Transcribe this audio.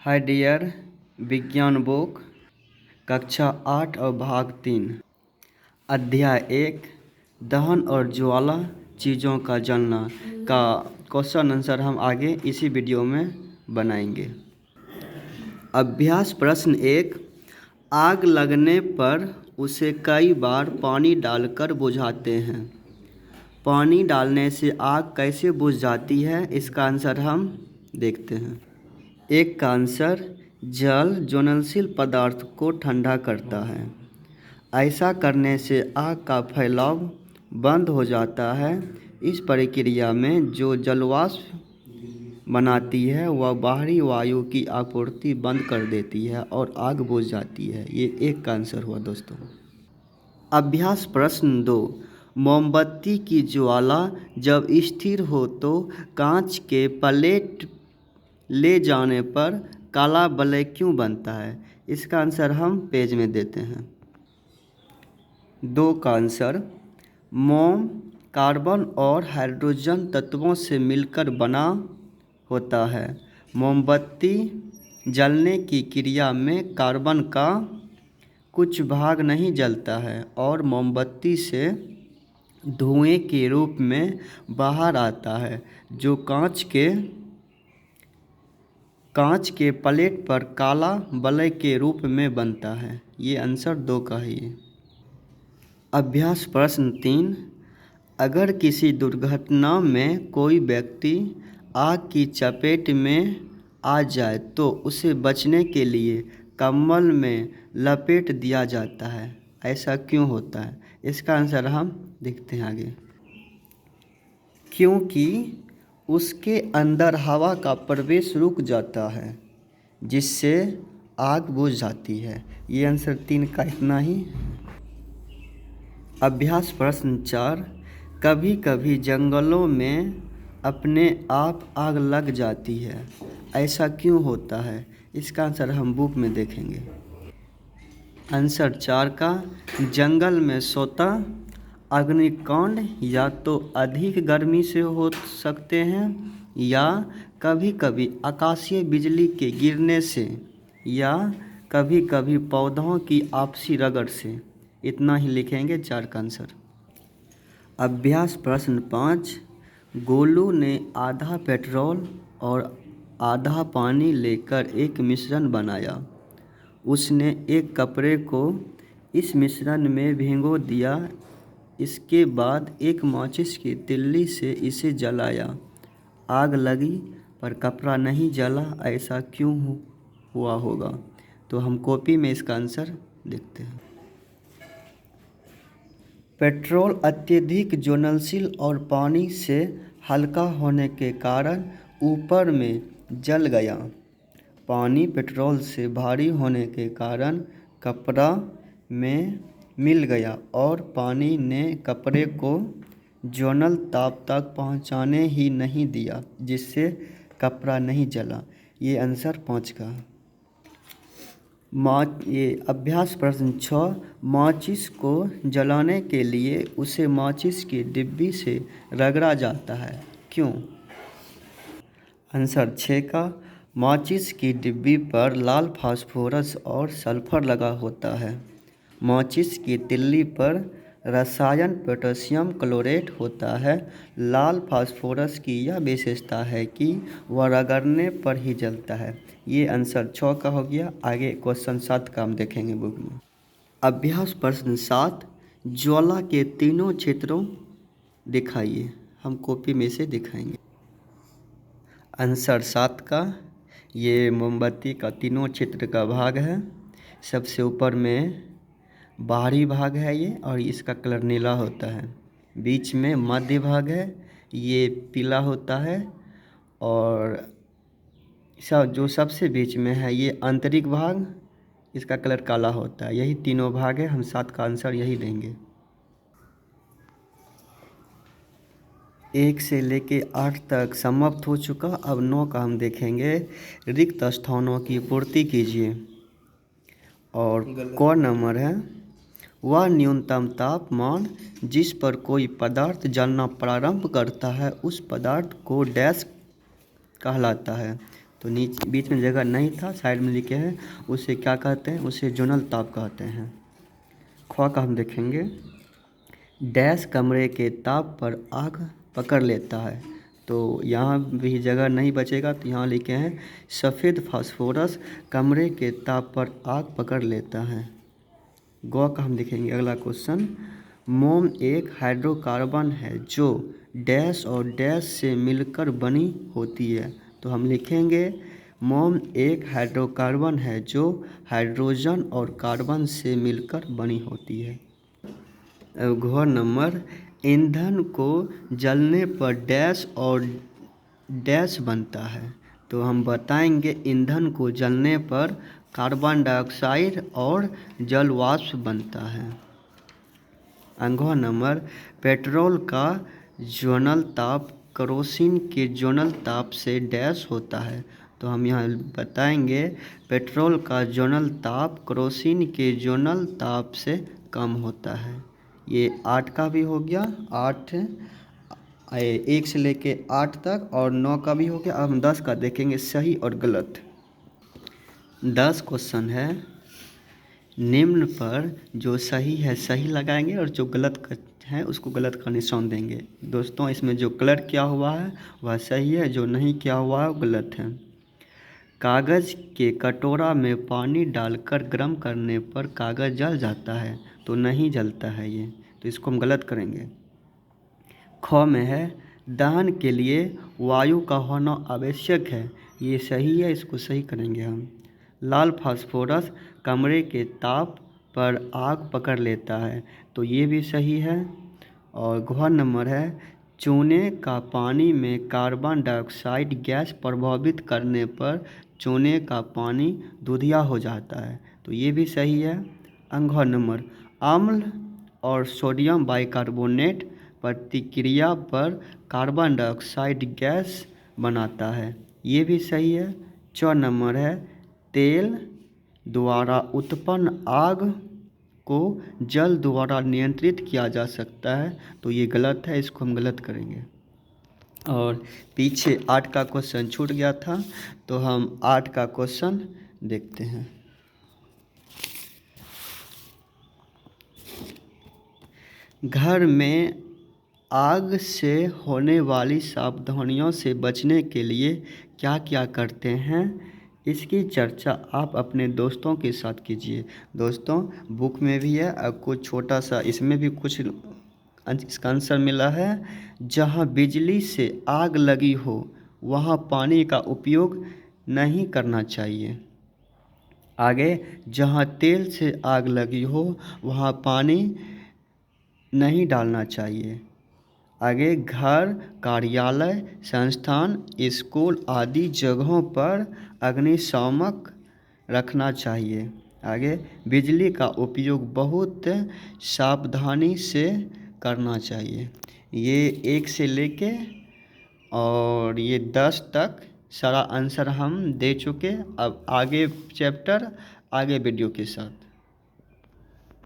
Hi dear विज्ञान book कक्षा 8 और भाग 3 अध्याय 1 दहन और ज्वाला चीज़ों का जलना का क्वेश्चन आंसर हम आगे इसी वीडियो में बनाएंगे। अभ्यास प्रश्न 1 आग लगने पर उसे कई बार पानी डालकर बुझाते हैं। पानी डालने से आग कैसे बुझ जाती है, इसका आंसर हम देखते हैं। एक का आंसर जल ज्वलनशील पदार्थ को ठंडा करता है। ऐसा करने से आग का फैलाव बंद हो जाता है। इस प्रक्रिया में जो जलवाष्प बनाती है वह बाहरी वायु की आपूर्ति बंद कर देती है और आग बुझ जाती है। ये एक का आंसर हुआ दोस्तों। अभ्यास प्रश्न 2 मोमबत्ती की ज्वाला जब स्थिर हो तो कांच के प्लेट ले जाने पर काला वलय क्यों बनता है, इसका आंसर हम पेज में देते हैं। 2 का आंसर मोम कार्बन और हाइड्रोजन तत्वों से मिलकर बना होता है। मोमबत्ती जलने की क्रिया में कार्बन का कुछ भाग नहीं जलता है और मोमबत्ती से धुएं के रूप में बाहर आता है जो कांच के प्लेट पर काला वलय के रूप में बनता है। ये आंसर 2 का ही है। अभ्यास प्रश्न 3 अगर किसी दुर्घटना में कोई व्यक्ति आग की चपेट में आ जाए तो उसे बचने के लिए कंबल में लपेट दिया जाता है। ऐसा क्यों होता है, इसका आंसर हम देखते हैं आगे। क्योंकि उसके अंदर हवा का प्रवेश रुक जाता है जिससे आग बुझ जाती है। ये आंसर 3 का इतना ही। अभ्यास प्रश्न 4 कभी कभी जंगलों में अपने आप आग लग जाती है। ऐसा क्यों होता है, इसका आंसर हम बुक में देखेंगे। आंसर 4 का जंगल में स्वतः अग्निकांड या तो अधिक गर्मी से हो सकते हैं या कभी कभी आकाशीय बिजली के गिरने से या कभी कभी पौधों की आपसी रगड़ से। इतना ही लिखेंगे 4 का आंसर। अभ्यास प्रश्न 5 गोलू ने आधा पेट्रोल और आधा पानी लेकर एक मिश्रण बनाया। उसने एक कपड़े को इस मिश्रण में भिगो दिया। इसके बाद एक माचिस की तिल्ली से इसे जलाया। आग लगी पर कपड़ा नहीं जला, ऐसा क्यों हुआ होगा? तो हम कॉपी में इसका आंसर देखते हैं। पेट्रोल अत्यधिक ज्वलनशील और पानी से हल्का होने के कारण ऊपर में जल गया। पानी पेट्रोल से भारी होने के कारण कपड़ा में मिल गया और पानी ने कपड़े को ज्वलंत ताप तक पहुंचाने ही नहीं दिया जिससे कपड़ा नहीं जला। ये आंसर 5 का। ये अभ्यास प्रश्न 6 माचिस को जलाने के लिए उसे माचिस की डिब्बी से रगड़ा जाता है, क्यों? आंसर 6 का माचिस की डिब्बी पर लाल फास्फोरस और सल्फर लगा होता है। माचिस की तिल्ली पर रसायन पोटेशियम क्लोरेट होता है। लाल फास्फोरस की यह विशेषता है कि वह रगड़ने पर ही जलता है। ये आंसर 6 का हो गया। आगे क्वेश्चन 7 का हम देखेंगे बुक में। अभ्यास प्रश्न 7 ज्वाला के तीनों क्षेत्रों दिखाइए। हम कॉपी में से दिखाएंगे। आंसर 7 का ये मोमबत्ती का तीनों क्षेत्र का भाग है। सबसे ऊपर में बाहरी भाग है ये और इसका कलर नीला होता है। बीच में मध्य भाग है, ये पीला होता है और जो सबसे बीच में है ये आंतरिक भाग, इसका कलर काला होता है। यही तीनों भाग है। हम 7 का आंसर यही देंगे। 1 से लेके 8 तक समाप्त हो चुका। अब 9 का हम देखेंगे। रिक्त स्थानों की पूर्ति कीजिए। और क नंबर है वह न्यूनतम तापमान जिस पर कोई पदार्थ जलना प्रारंभ करता है उस पदार्थ को डैश कहलाता है। तो नीचे बीच में जगह नहीं था, साइड में लिखे हैं, उसे क्या कहते हैं? उसे जोनल ताप कहते हैं। ख का हम देखेंगे। डैश कमरे के ताप पर आग पकड़ लेता है। तो यहाँ भी जगह नहीं बचेगा, तो यहाँ लिखे हैं सफ़ेद फास्फोरस कमरे के ताप पर आग पकड़ लेता है। गौ का हम देखेंगे अगला क्वेश्चन। मोम एक हाइड्रोकार्बन है जो डैश और डैश से मिलकर बनी होती है। तो हम लिखेंगे मोम एक हाइड्रोकार्बन है जो हाइड्रोजन और कार्बन से मिलकर बनी होती है। घ नंबर। ईंधन को जलने पर डैश और डैश बनता है। तो हम बताएंगे ईंधन को जलने पर कार्बन डाइऑक्साइड और जल वाष्प बनता है। अंगह नंबर। पेट्रोल का जोनल ताप केरोसिन के जोनल ताप से डैश होता है। तो हम यहाँ बताएंगे पेट्रोल का जोनल ताप केरोसिन के जोनल ताप से कम होता है। ये 8 का भी हो गया, 8 1 से लेके 8 तक, और 9 का भी हो गया। अब हम 10 का देखेंगे सही और गलत। 10 क्वेश्चन है, निम्न पर जो सही है सही लगाएंगे और जो गलत है उसको गलत का निशान देंगे। दोस्तों इसमें जो कलर किया हुआ है वह सही है, जो नहीं किया हुआ है वो गलत है। कागज़ के कटोरा में पानी डालकर गर्म करने पर कागज़ जल जाता है। तो नहीं जलता है ये, तो इसको हम गलत करेंगे। ख में है दहन के लिए वायु का होना आवश्यक है। ये सही है, इसको सही करेंगे हम। लाल फास्फोरस कमरे के ताप पर आग पकड़ लेता है। तो ये भी सही है। और घ नंबर है चूने का पानी में कार्बन डाइऑक्साइड गैस प्रभावित करने पर चूने का पानी दूधिया हो जाता है। तो ये भी सही है। अंग नंबर। अम्ल और सोडियम बाइकार्बोनेट प्रतिक्रिया पर कार्बन डाइऑक्साइड गैस बनाता है। ये भी सही है। च नंबर है तेल द्वारा उत्पन्न आग को जल द्वारा नियंत्रित किया जा सकता है। तो ये गलत है, इसको हम गलत करेंगे। और पीछे 8 का क्वेश्चन छूट गया था, तो हम 8 का क्वेश्चन देखते हैं। घर में आग से होने वाली सावधानियों से बचने के लिए क्या क्या करते हैं, इसकी चर्चा आप अपने दोस्तों के साथ कीजिए। दोस्तों बुक में भी है और कुछ छोटा सा इसमें भी कुछ इसका आंसर मिला है। जहाँ बिजली से आग लगी हो वहाँ पानी का उपयोग नहीं करना चाहिए। आगे, जहाँ तेल से आग लगी हो वहाँ पानी नहीं डालना चाहिए। आगे, घर, कार्यालय, संस्थान, स्कूल आदि जगहों पर अग्निशामक रखना चाहिए। आगे, बिजली का उपयोग बहुत सावधानी से करना चाहिए। ये 1 से लेके और ये 10 तक सारा आंसर हम दे चुके। अब आगे चैप्टर आगे वीडियो के साथ।